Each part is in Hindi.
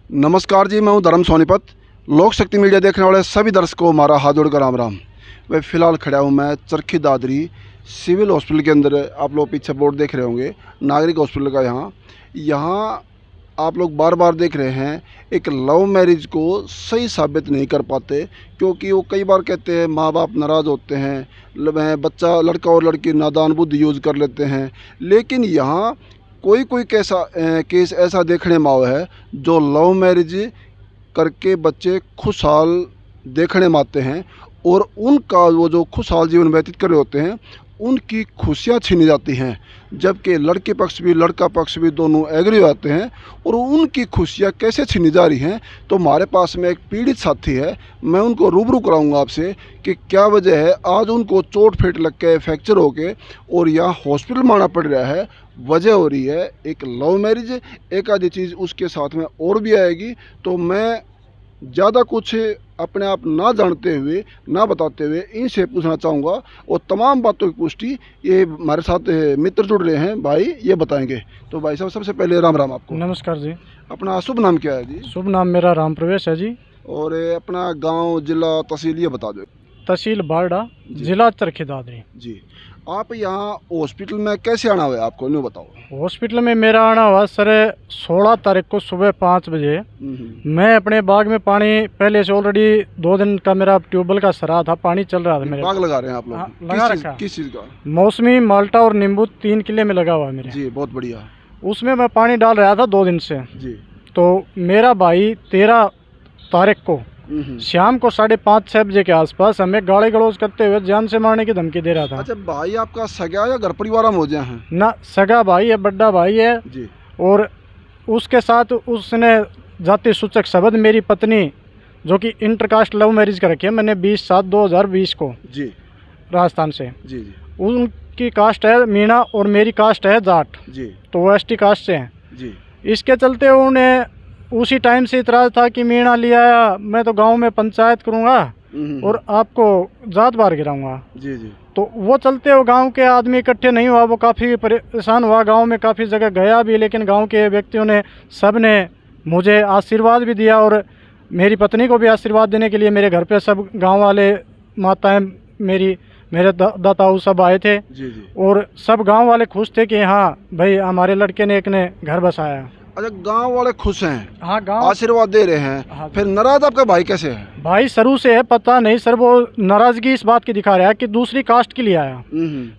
नमस्कार जी, मैं हूं धर्म सोनीपत। लोक शक्ति मीडिया देखने वाले सभी दर्शकों को हमारा हाथ जोड़कर राम राम। वह फ़िलहाल खड़ा हूं मैं चरखी दादरी सिविल हॉस्पिटल के अंदर। आप लोग पीछे बोर्ड देख रहे होंगे नागरिक हॉस्पिटल का। यहाँ आप लोग बार बार देख रहे हैं एक लव मैरिज को सही साबित नहीं कर पाते, क्योंकि वो कई बार कहते हैं माँ बाप नाराज़ होते हैं, बच्चा लड़का और लड़की नादान बुद्धि यूज़ कर लेते हैं। लेकिन यहाँ कोई केस ऐसा देखने में आया है जो लव मैरिज करके बच्चे खुशहाल देखने में आते हैं और उनका वो जो खुशहाल जीवन व्यतीत कर रहे होते हैं उनकी खुशियाँ छीनी जाती हैं, जबकि लड़के पक्ष भी लड़का पक्ष भी दोनों एग्री हो जाते हैं और उनकी खुशियाँ कैसे छीनी जा रही हैं। तो हमारे पास में एक पीड़ित साथी है, मैं उनको रूबरू कराऊंगा आपसे कि क्या वजह है आज उनको चोट फेट लग के फ्रैक्चर हो के और यहाँ हॉस्पिटल में आना पड़ रहा है। वजह हो रही है एक लव मैरिज, एक आधी चीज़ उसके साथ में और भी आएगी। तो मैं ज़्यादा कुछ अपने आप ना जानते हुए ना बताते हुए इनसे पूछना चाहूँगा और तमाम बातों की पुष्टि ये हमारे साथ मित्र जुड़ रहे हैं भाई, ये बताएंगे। तो भाई साहब सबसे पहले राम राम आपको। नमस्कार जी। अपना शुभ नाम क्या है जी? शुभ नाम मेरा राम प्रवेश है जी। और अपना गांव जिला तहसील ये बता दो। तहसील बारडा, जिला चरखी दादरी जी। आप यहाँ हॉस्पिटल में कैसे आना हुआ है आपको, न्यू बताओ। हॉस्पिटल में मेरा आना हुआ सर 16 तारीख को सुबह 5 बजे। मैं अपने बाग में पानी पहले से ऑलरेडी 2 दिन का मेरा ट्यूबवेल का सरा था, पानी चल रहा था मेरे बाग लगा रहे हैं आप लोग? हाँ, लगा रखा। किस चीज़ का? मौसमी, माल्टा और नींबू 3 किले में लगा हुआ है मेरे जी, बहुत बढ़िया। उसमें मैं पानी डाल रहा था 2 दिन से जी। तो मेरा भाई 13 तारीख को शाम को 5:30-6 बजे के आसपास हमें गाली गलौज करते हुए जान से मारने की धमकी दे रहा था। अच्छा, भाई आपका सगा या घर परिवार में हो जाए हैं? ना, सगा भाई है, बड़ा भाई है जी। और उसके साथ उसने जाति सूचक शब्द मेरी पत्नी जो कि इंटरकास्ट लव मैरिज कर रखी है मैंने 20/7/2020 को जी राजस्थान से। जी जी। उनकी कास्ट है मीणा और मेरी कास्ट है जाट। जी। तो वो एसटी कास्ट से हैं। जी। इसके चलते उन्हें उसी टाइम से इतराज़ था कि मीणा लिया मैं तो गांव में पंचायत करूंगा और आपको जात बार गिराऊंगा। जी जी। तो वो चलते वो गांव के आदमी इकट्ठे नहीं हुआ, वो काफ़ी परेशान हुआ, गांव में काफ़ी जगह गया भी, लेकिन गांव के व्यक्तियों ने सब ने मुझे आशीर्वाद भी दिया और मेरी पत्नी को भी आशीर्वाद देने के लिए मेरे घर पे सब गाँव वाले माताएँ मेरे दाताऊ सब आए थे। जी जी। और सब गाँव वाले खुश थे कि हाँ भाई हमारे लड़के ने एक ने घर बसाया। अच्छा, गांव वाले खुश हैं? हाँ, गांव आशीर्वाद दे रहे हैं। हाँ, फिर नाराज आपका भाई कैसे है? भाई शुरू से है, पता नहीं सर, वो नाराजगी इस बात की दिखा रहा है कि दूसरी कास्ट के लिए आया,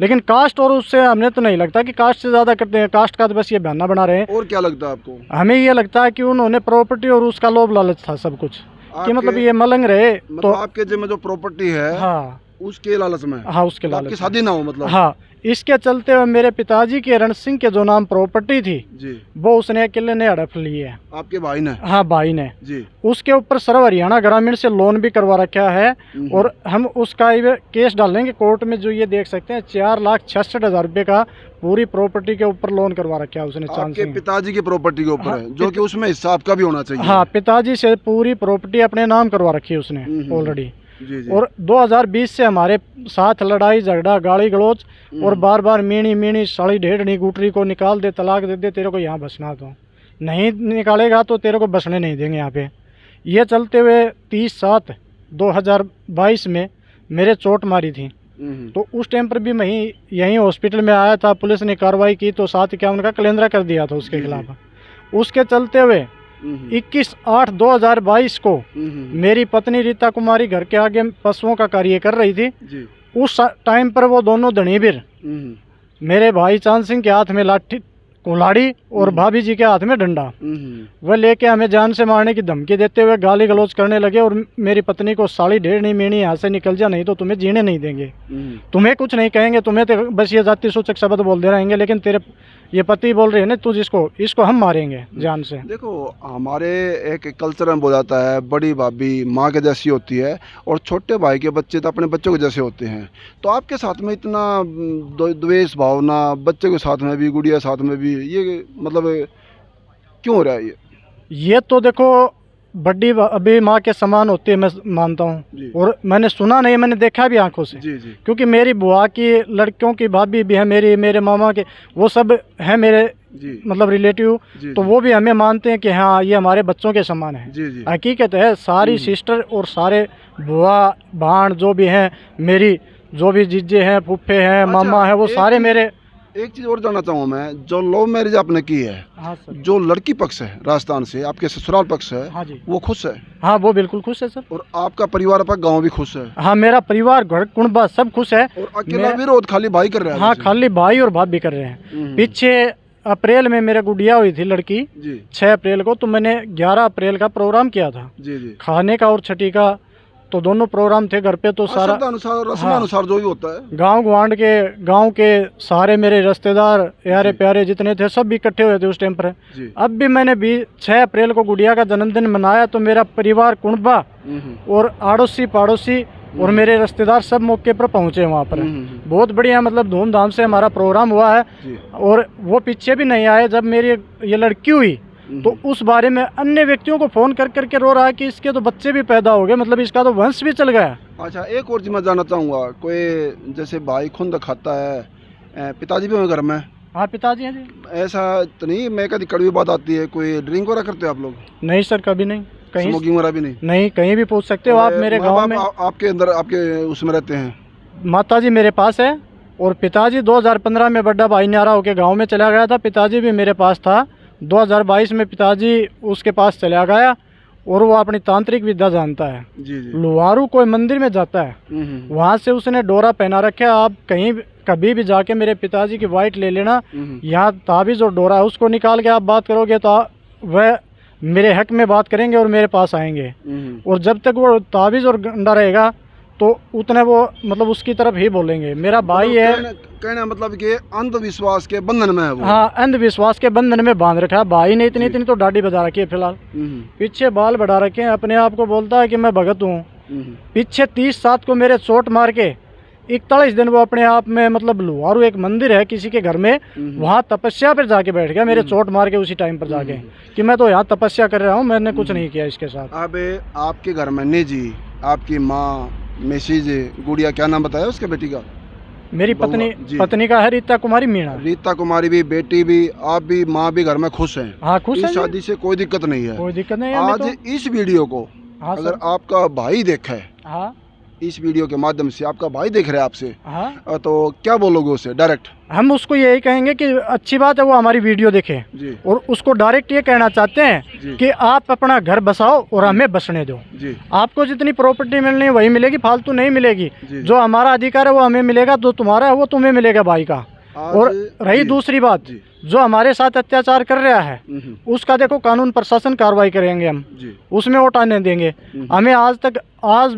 लेकिन कास्ट और उससे हमें तो नहीं लगता कि कास्ट से ज्यादा करते हैं, कास्ट का तो बस ये बहाना बना रहे हैं। और क्या लगता है आपको? हमें ये लगता है कि उन्होंने प्रॉपर्टी और उसका लोभ लालच था सब कुछ, कि मतलब ये मलंग रहे तो आपके जिम्मे जो प्रॉपर्टी है हाँ उसके लालच में। हाँ, उसके लालच, आपकी शादी ना हो मतलब। हाँ, इसके चलते हुए मेरे पिताजी के रण सिंह के जो नाम प्रॉपर्टी थी जी, वो उसने अकेले ने हड़प ली है। आपके भाई ने? हाँ, भाई ने जी। उसके ऊपर सर्व हरियाणा ग्रामीण से लोन भी करवा रखा है और हम उसका केस डालेंगे कोर्ट में। जो ये देख सकते हैं 4,66,000 रुपये का पूरी प्रॉपर्टी के ऊपर लोन करवा रखा है उसने। आपके पिताजी की प्रॉपर्टी के ऊपर है, जो कि उसमें हिस्सा आपका भी होना चाहिए। हाँ, पिताजी से पूरी प्रॉपर्टी अपने नाम करवा रखी है उसने ऑलरेडी। जी जी। और 2020 से हमारे साथ लड़ाई झगड़ा, गाली गलौज और बार बार मीणी साड़ी ढेड़नी गुटरी को निकाल दे, तलाक दे दे, तेरे को यहाँ बसना, तो नहीं निकालेगा तो तेरे को बसने नहीं देंगे यहाँ पे। ये चलते हुए 30/7/2022 में मेरे चोट मारी थी। तो उस टाइम पर भी मैं यहीं हॉस्पिटल में आया था, पुलिस ने कार्रवाई की तो 751 का कैलेंडर कर दिया था उसके खिलाफ। उसके चलते हुए 21/8/2022 को मेरी पत्नी रीता कुमारी घर के आगे पशुओं का कार्य कर रही थी जी। उस टाइम पर वो दोनों धनीबीर मेरे भाई चांद सिंह के हाथ में लाठी कुल्हाड़ी और भाभी जी के हाथ में डंडा, वह लेके हमें जान से मारने की धमकी देते हुए गाली गलौज करने लगे और मेरी पत्नी को साड़ी ढेड़नी मीणी यहाँ से निकल जा, नहीं तो तुम्हें जीने नहीं देंगे, तुम्हें कुछ नहीं कहेंगे, तुम्हें तो बस ये जाति सूचक शब्द बोलते रहेंगे, लेकिन तेरे ये पति बोल रहे हैं ना तू इसको हम मारेंगे जान से। देखो, हमारे एक कल्चर में बोला जाता है बड़ी भाभी माँ के जैसी होती है और छोटे भाई के बच्चे तो अपने बच्चों के जैसे होते हैं। तो आपके साथ में इतना द्वेष भावना, बच्चे के साथ में भी, गुड़िया साथ में भी, ये मतलब क्यों हो रहा है? ये तो देखो बड़ी अभी माँ के समान होती है, मैं मानता हूँ, और मैंने सुना नहीं, मैंने देखा भी आंखों से। जी जी। क्योंकि मेरी बुआ की लड़कियों की भाभी भी है, मेरे मामा के, वो सब है मेरे जी मतलब रिलेटिव, जी तो वो भी हमें मानते हैं कि हाँ ये हमारे बच्चों के समान है। जी जी हकीकत है, सारी सिस्टर और सारे बुआ भाण जो भी हैं, मेरी जो भी जीजे हैं, फूफे हैं, मामा है, वो एक सारे चीज़- मेरे। एक चीज़ और जानना चाहूँ मैं, जो लव मैरिज आपने की है, हाँ सर। जो लड़की पक्ष है राजस्थान से, आपके ससुराल पक्ष है, हाँ जी। वो खुश है हाँ वो बिल्कुल खुश है सर। और आपका परिवार आपका गांव भी खुश है हाँ मेरा परिवार, घर कुणबा सब खुश है। और अकेला विरोध खाली भाई कर रहा है हाँ वैसे? खाली भाई और भाभी कर रहे हैं। पीछे अप्रैल में मेरे गुड़िया हुई थी लड़की, जी 6 अप्रैल को, तो मैंने 11 अप्रैल का प्रोग्राम किया था जी जी खाने का और छठी का, तो दोनों प्रोग्राम थे घर पे। तो सारा अनुसार रस्मानुसार जो भी होता है। गांव गुआंढ के, गांव के सारे मेरे रिश्तेदार यारे प्यारे जितने थे सब इकट्ठे हुए थे उस टाइम पर। जी अब भी मैंने 6 अप्रैल को गुड़िया का जन्मदिन मनाया, तो मेरा परिवार कुणबा और आड़ोसी पड़ोसी और मेरे रिश्तेदार सब मौके पर पहुंचे वहाँ पर। बहुत बढ़िया, मतलब धूमधाम से हमारा प्रोग्राम हुआ है। जी और वो पीछे भी नहीं आए। जब मेरी ये लड़की हुई तो उस बारे में अन्य व्यक्तियों को फ़ोन कर करके रो रहा है कि इसके तो बच्चे भी पैदा हो गए, मतलब इसका तो वंश भी चल गया। अच्छा, एक और चीज़ मैं जानना चाहूँगा, कोई जैसे भाई खुंद खाता है, पिताजी भी होंगे घर में? हाँ पिताजी हैं जी। ऐसा तो नहीं, मैं कभी कड़वी बात आती है, कोई ड्रिंक वगैरह करते हो आप लोग? नहीं सर, कभी नहीं, कहीं स्मोकिंग वगैरह भी नहीं? नहीं, कहीं भी पूछ सकते हो आप मेरे माँ गांव बाप में। आपके अंदर आपके उसमें रहते हैं? माताजी मेरे पास है और पिताजी 2015 में बड़ा भाई न्यारा होकर गांव में चला गया था। पिताजी भी मेरे पास था। 2022 में पिताजी उसके पास चला गया और वो अपनी तांत्रिक विद्या जानता है। जी जी लुहारू कोई मंदिर में जाता है, वहाँ से उसने डोरा पहना रखा है। आप कहीं कभी भी जाके मेरे पिताजी की वाइट ले लेना, यहाँ ताबीज़ और डोरा है, उसको निकाल के आप बात करोगे तो वह मेरे हक में बात करेंगे और मेरे पास आएंगे। और जब तक वो ताबीज़ और गंडा रहेगा तो उतने वो मतलब उसकी तरफ ही बोलेंगे। मेरा भाई है, कहना मतलब कि अंधविश्वास के बंधन में है वो। हाँ अंधविश्वास के बंधन में बांध रखा है। भाई ने इतनी इतनी तो दाढ़ी बजा रखी है फिलहाल, पीछे बाल बढ़ा रखे हैं, अपने आप को बोलता है कि मैं भगत हूँ। पीछे 30/7 को मेरे चोट मार के 41 दिन वो अपने आप में, मतलब लुहारू एक मंदिर है किसी के घर में, वहाँ तपस्या पर जाके बैठ गया मेरे चोट मार के उसी टाइम पर जाके, कि मैं तो यहाँ तपस्या कर रहा हूँ, मैंने कुछ नहीं किया इसके साथ। अब आपके घर में निजी आपकी माँ मैसेज गुड़िया, क्या नाम बताया उसके बेटी का? मेरी पत्नी का है रीता कुमारी मीणा। रीता कुमारी भी, बेटी भी, आप भी, माँ भी घर में खुश हैं? हाँ खुश है। इस शादी से कोई दिक्कत नहीं है? कोई दिक्कत नहीं है। आज इस वीडियो को अगर आपका भाई देखे, हाँ इस वीडियो के माध्यम से आपका भाई देख रहे हैं आपसे, हाँ, तो क्या बोलोगे उसे डायरेक्ट? हम उसको यही कहेंगे कि अच्छी बात है वो हमारी वीडियो देखे जी और उसको डायरेक्ट ये कहना चाहते हैं कि आप अपना घर बसाओ और हमें बसने दो। जी आपको जितनी प्रॉपर्टी मिलनी है वही मिलेगी, फालतू नहीं मिलेगी। जो हमारा अधिकार है वो हमें मिलेगा, जो तुम्हारा है वो तुम्हें मिलेगा भाई का। और रही दूसरी बात, जो हमारे साथ अत्याचार कर रहा है उसका देखो कानून प्रशासन कार्रवाई करेंगे हम, उसमें वोट आने देंगे। हमें आज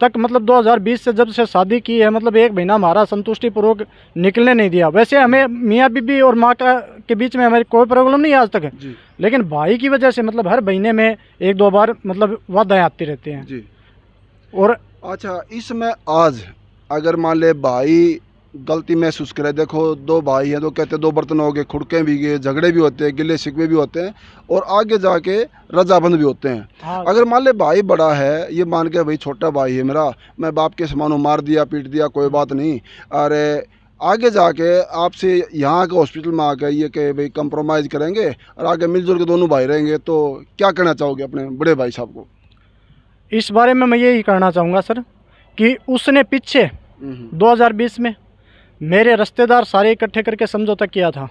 तक मतलब 2020 से जब से शादी की है, मतलब 1 महीना हमारा संतुष्टिपूर्वक निकलने नहीं दिया। वैसे हमें मियाँ बीबी और माँ के बीच में हमारी कोई प्रॉब्लम नहीं आज तक, लेकिन भाई की वजह से मतलब हर महीने में 1-2 बार मतलब वादाएं आती रहती हैं जी। और अच्छा, इसमें आज अगर मान ले भाई गलती महसूस करे, देखो 2 भाई हैं तो कहते 2 बर्तन हो गए, खुड़के भी गए, झगड़े भी होते हैं, गिले शिकवे भी होते हैं और आगे जाके रजाबंद भी होते हैं। हाँ। अगर मान ले भाई बड़ा है, ये मान के भाई छोटा भाई है मेरा, मैं बाप के समान हूँ, मार दिया पीट दिया कोई बात नहीं, अरे आगे जाके आपसे यहाँ के हॉस्पिटल में आकर ये कि भाई कंप्रोमाइज़ करेंगे और आगे मिलजुल के दोनों भाई रहेंगे, तो क्या कहना चाहोगे अपने बड़े भाई साहब को? इस बारे में मैं यही कहना चाहूँगा सर कि उसने पीछे 2020 में मेरे रिश्तेदार सारे इकट्ठे करके समझौता किया था।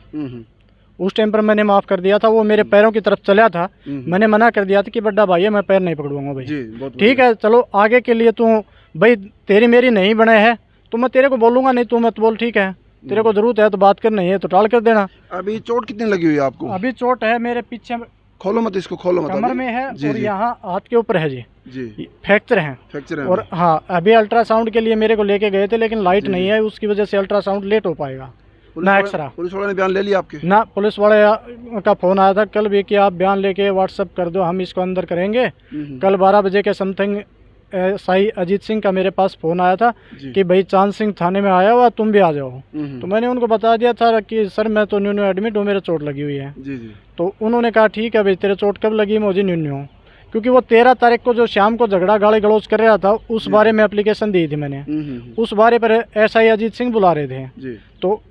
उस टाइम पर मैंने माफ़ कर दिया था। वो मेरे पैरों की तरफ चला था, मैंने मना कर दिया था कि बड़ा भाई है, मैं पैर नहीं पकड़ूंगा भाई, ठीक है चलो आगे के लिए तू भाई तेरी मेरी नहीं बने है तो मैं तेरे को बोलूँगा, नहीं तू मत बोल, ठीक है तेरे को ज़रूरत है तो बात कर, नहीं है तो टाल कर देना। अभी चोट कितनी लगी हुई है आपको? अभी चोट है मेरे पीछे, खोलो मत इसको, खोलो मत, कमर में है और यहाँ हाथ के ऊपर है जी, फ्रैक्चर है। और हाँ अभी अल्ट्रासाउंड के लिए मेरे को लेके गए थे, लेकिन लाइट नहीं है, उसकी वजह से अल्ट्रासाउंड लेट हो पाएगा ना। एक्सरा पुलिस वाले ने बयान ले लिया आपके? ना, पुलिस वाले का फ़ोन आया था कल भी कि आप बयान लेके व्हाट्सअप कर दो, हम इसको अंदर करेंगे। कल 12 बजे के समथिंग साई अजीत सिंह का मेरे पास फ़ोन आया था कि भाई चांद सिंह थाने में आया हुआ, तुम भी आ जाओ। तो मैंने उनको बता दिया था कि सर मैं तो न्यू एडमिट हूँ, मेरे चोट लगी हुई है। तो उन्होंने कहा ठीक है भाई तेरे चोट कब लगी, मुझे न्यू हूँ, क्योंकि वो 13 तारीख को जो शाम को झगड़ा गाली गलौज कर रहा था उस बारे में एप्लीकेशन दी थी मैंने, उस बारे पर SI अजीत सिंह बुला रहे थे। तो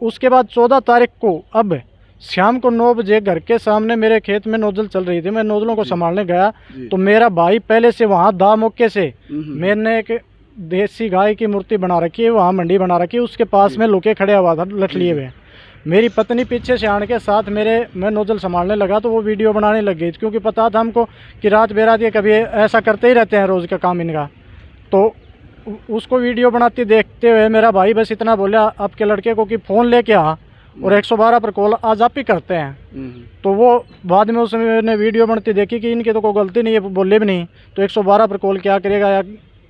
उसके बाद 14 तारीख को अब शाम को 9 बजे घर के सामने मेरे खेत में नोजल चल रही थी, मैं नोजलों को संभालने गया जी। तो मेरा भाई पहले से वहाँ दा मौके से हम्म। मैंने एक देसी गाय की मूर्ति बना रखी है, वहाँ मंडी बना रखी है, उसके पास में लुके खड़े हुआ था लठ लिए हुए। मेरी पत्नी पीछे से आने के साथ मैं नोजल संभालने लगा तो वो वीडियो बनाने लग गई, क्योंकि पता था हमको कि रात बेरात ये कभी ऐसा करते ही रहते हैं रोज़ का काम इनका। तो उसको वीडियो बनाती देखते हुए मेरा भाई बस इतना बोला आपके लड़के को कि फ़ोन लेके आ और 112 पर कॉल आज आप ही करते हैं। तो वो बाद में उसने वीडियो बनती देखी कि इनकी तो कोई गलती नहीं है, बोले भी नहीं, तो 112 पर कॉल क्या करेगा या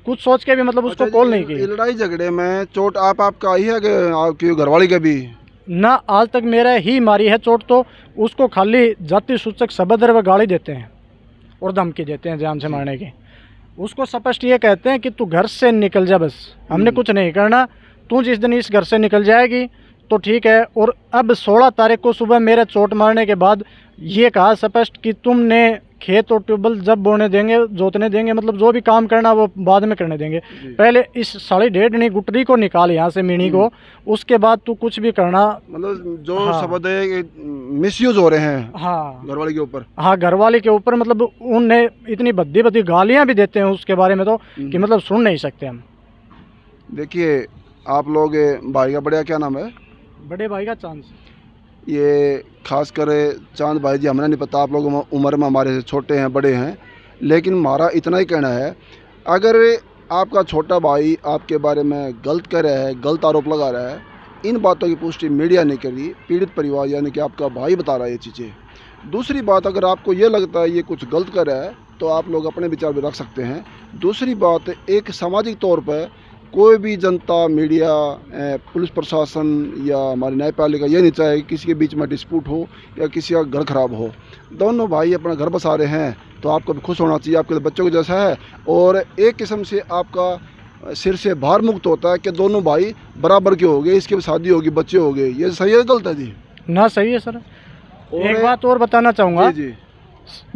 कुछ सोच के भी मतलब उसको कॉल नहीं की। लड़ाई झगड़े में चोट आपका आई है कि आपकी घरवाली का भी? ना आज तक मेरा ही मारी है चोट, तो उसको खाली जाति सूचक शब्द व गाली देते हैं और धमकी देते हैं जान से मारने की। उसको स्पष्ट ये कहते हैं कि तू घर से निकल जा, बस हमने कुछ नहीं करना, तू जिस दिन इस घर से निकल जाएगी तो ठीक है। और अब 16 तारीख को सुबह मेरे चोट मारने के बाद ये कहा स्पष्ट कि तुमने खेत और ट्यूबवेल जब बोने देंगे जोतने देंगे, मतलब जो भी काम करना वो बाद में करने देंगे, पहले इस 1.5 गुटरी को निकाल यहाँ से मीणी को, उसके बाद तू कुछ भी करना। मतलब जो हाँ। शब्द है मिसयूज हो रहे हैं हाँ घरवाली के ऊपर। हाँ घरवाली के ऊपर, मतलब उन्हें इतनी भद्दी भद्दी गालियाँ भी देते हैं उसके बारे में तो कि मतलब सुन नहीं सकते हम। देखिए आप लोग भाई का बढ़िया क्या नाम है? बड़े भाई का चांस। ये खास कर चांद भाई जी, हमें नहीं पता आप लोग उम्र में हमारे से छोटे हैं बड़े हैं, लेकिन हमारा इतना ही कहना है अगर आपका छोटा भाई आपके बारे में गलत कह रहा है, गलत आरोप लगा रहा है, इन बातों की पुष्टि मीडिया ने करी, पीड़ित परिवार यानी कि आपका भाई बता रहा है ये चीज़ें। दूसरी बात, अगर आपको ये लगता है ये कुछ गलत कर रहा है तो आप लोग अपने विचार भी रख सकते हैं। दूसरी बात, एक सामाजिक तौर पर कोई भी जनता, मीडिया, पुलिस प्रशासन या हमारी न्यायपालिका ये नहीं चाहे किसी के बीच में डिस्प्यूट हो या किसी का घर खराब हो। दोनों भाई अपना घर बसा रहे हैं तो आपको भी खुश होना चाहिए, आपके बच्चों के जैसा है, और एक किस्म से आपका सिर से भार मुक्त होता है कि दोनों भाई बराबर के हो गए, इसकी भी शादी होगी, बच्चे हो गए। ये सही है गलत है जी? ना सही है सर। एक बात और बताना चाहूँगा जी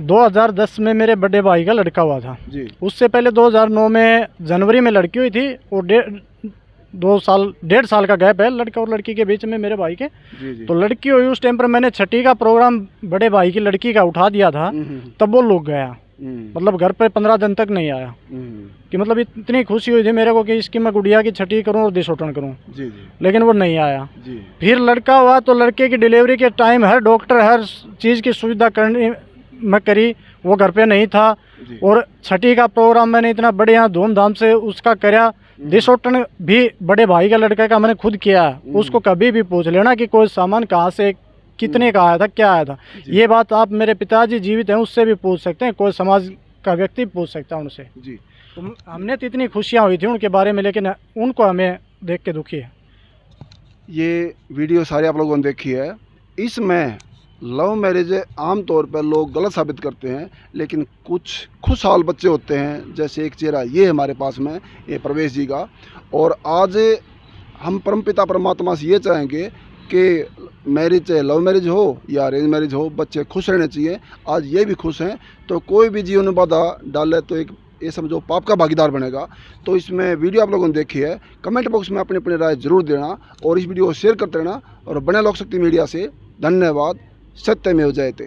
2010 में मेरे बड़े भाई का लड़का हुआ था जी। उससे पहले 2009 में जनवरी में लड़की हुई थी और 1.5 साल का गैप है लड़का और लड़की के बीच में मेरे भाई के। जी। तो लड़की हुई उस टाइम पर मैंने छठी का प्रोग्राम बड़े भाई की लड़की का उठा दिया था, तब वो लोग गया, मतलब घर पे 15 दिन तक नहीं आया कि मतलब इतनी खुशी हुई थी मेरे को कि इसकी मैं गुड़िया की छठी करूं और दिशोटन करूं। जी। लेकिन वो नहीं आया। जी। फिर लड़का हुआ तो लड़के की डिलीवरी के टाइम हर डॉक्टर हर चीज़ की सुविधा करने मैं करी, वो घर पे नहीं था। और छठी का प्रोग्राम मैंने इतना बढ़िया धूमधाम से उसका कराया। दिशोटन भी बड़े भाई का लड़का का मैंने खुद किया। उसको कभी भी पूछ लेना कि कोई सामान कहाँ से कितने का आया था, क्या आया था, ये बात आप मेरे पिताजी जीवित हैं उससे भी पूछ सकते हैं, कोई समाज का व्यक्ति पूछ सकता है उनसे जी। तो हमने तो इतनी खुशियाँ हुई थी उनके बारे में, लेकिन उनको हमें देख के दुखी है। ये वीडियो सारे आप लोगों ने देखी है। इसमें लव मैरिज आम तौर पर लोग गलत साबित करते हैं, लेकिन कुछ खुशहाल बच्चे होते हैं, जैसे एक चेहरा ये हमारे पास में ये प्रवेश जी का। और आज हम परमपिता परमात्मा से ये चाहेंगे कि मैरिज चाहे लव मैरिज हो या अरेंज मैरिज हो, बच्चे खुश रहने चाहिए। आज ये भी खुश हैं, तो कोई भी जीवन में बाधा डाले तो एक ये समझो पाप का भागीदार बनेगा। तो इसमें वीडियो आप लोगों ने देखी है, कमेंट बॉक्स में अपनी अपनी राय जरूर देना और इस वीडियो को शेयर करते रहना। और बने लोक शक्ति मीडिया से धन्यवाद। सत्यमेव जयते।